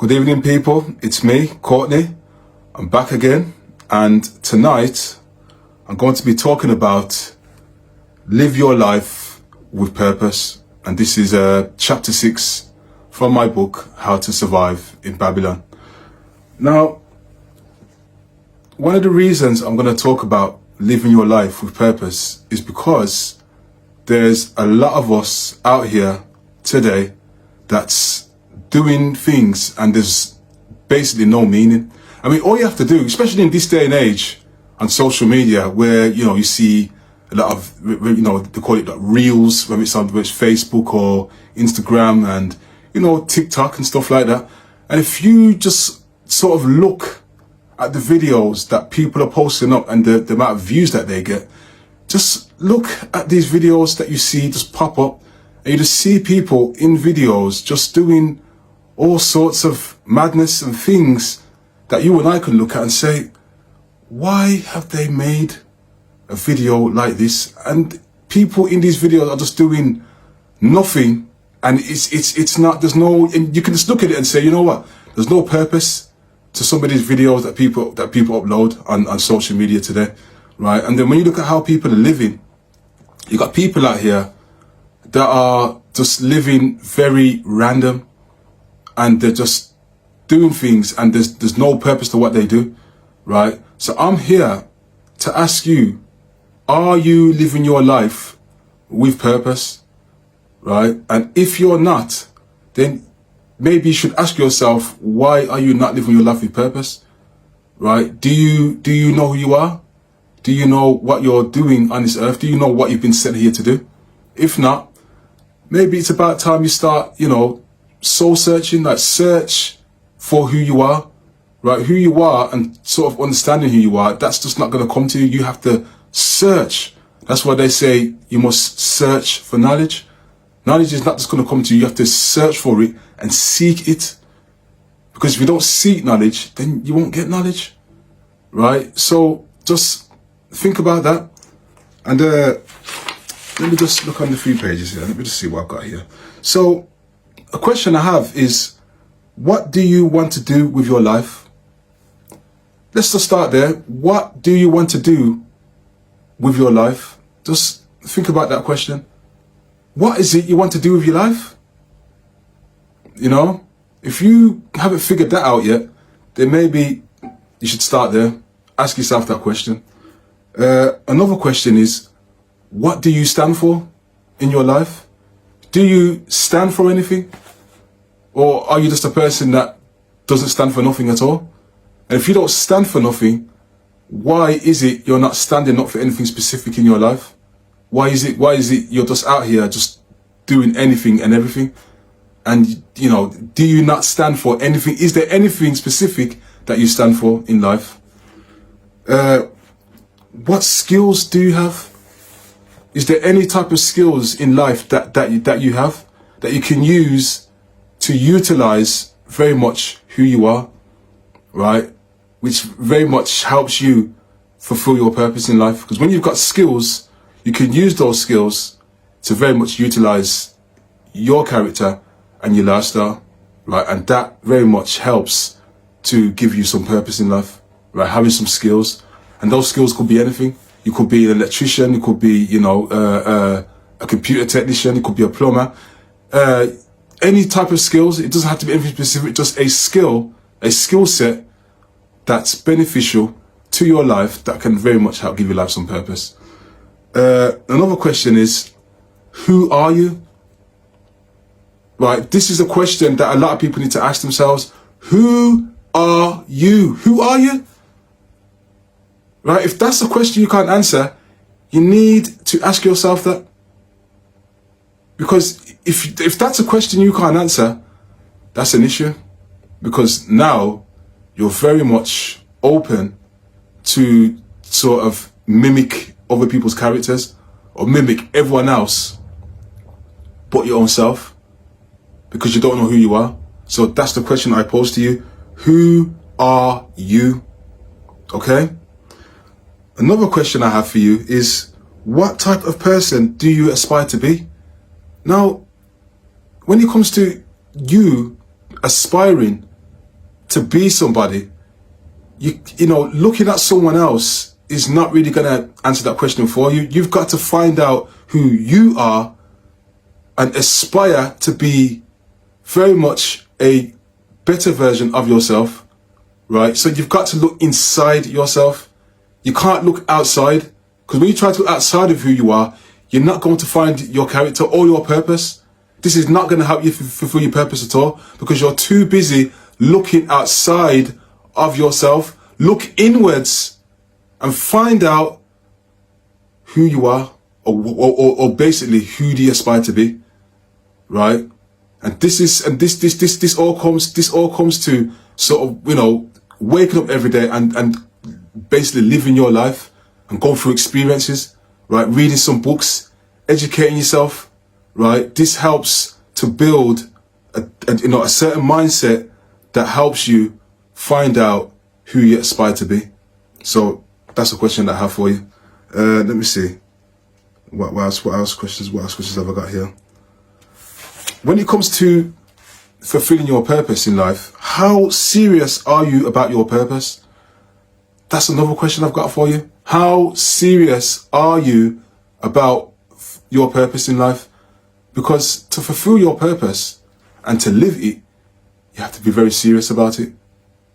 Good evening, people. It's me, Courtney. I'm back again, and tonight I'm going to be talking about live your life with purpose, and this is chapter 6 from my book, How to Survive in Babylon. Now, one of the reasons I'm going to talk about living your life with purpose is because there's a lot of us out here today that's doing things and there's basically no meaning. I mean, all you have to do, especially in this day and age on social media, where, you see a lot of, they call it like reels, whether it's Facebook or Instagram and, TikTok and stuff like that. And if you just sort of look at the videos that people are posting up and the amount of views that they get, just look at these videos that you see just pop up, and you just see people in videos just doing all sorts of madness and things that you and I can look at and say, why have they made a video like this? And people in these videos are just doing nothing, and it's not, there's no, and you can just look at it and say, you know what, there's no purpose to some of these videos that people upload on social media today, right? And then when you look at how people are living, you got people out here that are just living very random, and they're just doing things, and there's no purpose to what they do, right? So I'm here to ask you, are you living your life with purpose, right? And if you're not, then maybe you should ask yourself, why are you not living your life with purpose, right? Do you know who you are? Do you know what you're doing on this earth? Do you know what you've been sent here to do? If not, maybe it's about time you start, soul searching, like search for who you are, right? Who you are, and sort of understanding who you are, that's just not going to come to you. You have to search. That's why they say you must search for knowledge. Knowledge is not just going to come to you. You have to search for it and seek it. Because if you don't seek knowledge, then you won't get knowledge, right? So just think about that. And let me just look on the few pages here. Let me just see what I've got here. So a question I have is, what do you want to do with your life? Let's just start there. What do you want to do with your life? Just think about that question. What is it you want to do with your life? If you haven't figured that out yet, then maybe you should start there. Ask yourself that question. Another question is, what do you stand for in your life? Do you stand for anything? Or are you just a person that doesn't stand for nothing at all? And if you don't stand for nothing, why is it you're not standing up for anything specific in your life? Why is it you're just out here just doing anything and everything? And, do you not stand for anything? Is there anything specific that you stand for in life? What skills do you have? Is there any type of skills in life that you have that you can use to utilize very much who you are, right? Which very much helps you fulfill your purpose in life. Because when you've got skills, you can use those skills to very much utilize your character and your lifestyle, right? And that very much helps to give you some purpose in life, right? Having some skills. And those skills could be anything. You could be an electrician, you could be, a computer technician, it could be a plumber. Any type of skills, it doesn't have to be anything specific, just a skill set that's beneficial to your life that can very much help give your life some purpose. Another question is, who are you? Right, this is a question that a lot of people need to ask themselves. Who are you? Who are you? Right, if that's a question you can't answer, you need to ask yourself that. Because if that's a question you can't answer, that's an issue. Because now you're very much open to sort of mimic other people's characters or mimic everyone else but your own self, because you don't know who you are. So that's the question I pose to you. Who are you? Okay? Another question I have for you is, what type of person do you aspire to be? Now, when it comes to you aspiring to be somebody, you know, looking at someone else is not really going to answer that question for you. You've got to find out who you are and aspire to be very much a better version of yourself, right? So you've got to look inside yourself. You can't look outside, because when you try to look outside of who you are, you're not going to find your character or your purpose. This is not going to help you fulfill your purpose at all, because you're too busy looking outside of yourself. Look inwards and find out who you are, or basically who do you aspire to be, right? And this all comes to sort of, you know, waking up every day and basically living your life and going through experiences, right? Reading some books, educating yourself, right? This helps to build a certain mindset that helps you find out who you aspire to be. So that's a question that I have for you. Let me see. What else questions have I got here? When it comes to fulfilling your purpose in life, how serious are you about your purpose? That's another question I've got for you. How serious are you about your purpose in life? Because to fulfill your purpose and to live it, you have to be very serious about it,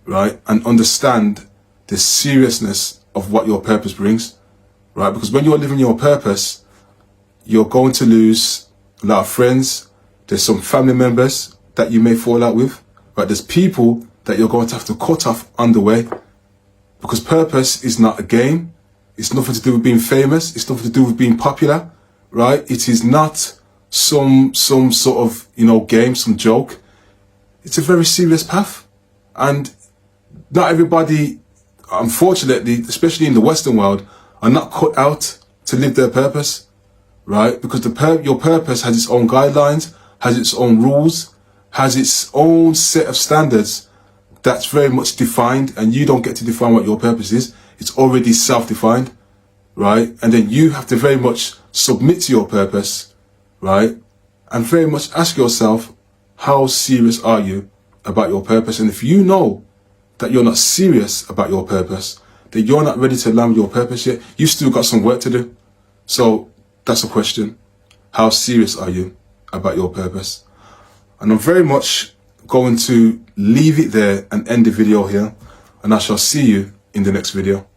right? And understand the seriousness of what your purpose brings, right? Because when you're living your purpose, you're going to lose a lot of friends. There's some family members that you may fall out with, right? There's people that you're going to have to cut off on the way, because purpose is not a game. It's nothing to do with being famous. It's nothing to do with being popular, right? It is not some sort of, you know, game, some joke. It's a very serious path, and not everybody, unfortunately, especially in the Western world, are not cut out to live their purpose, right? Because your purpose has its own guidelines, has its own rules, has its own set of standards that's very much defined, and you don't get to define what your purpose is. It's already self-defined, right? And then you have to very much submit to your purpose, right? And very much ask yourself, how serious are you about your purpose? And if you know that you're not serious about your purpose, that you're not ready to land your purpose yet, you still got some work to do. So that's a question. How serious are you about your purpose? And I'm very much going to leave it there and end the video here, and I shall see you in the next video.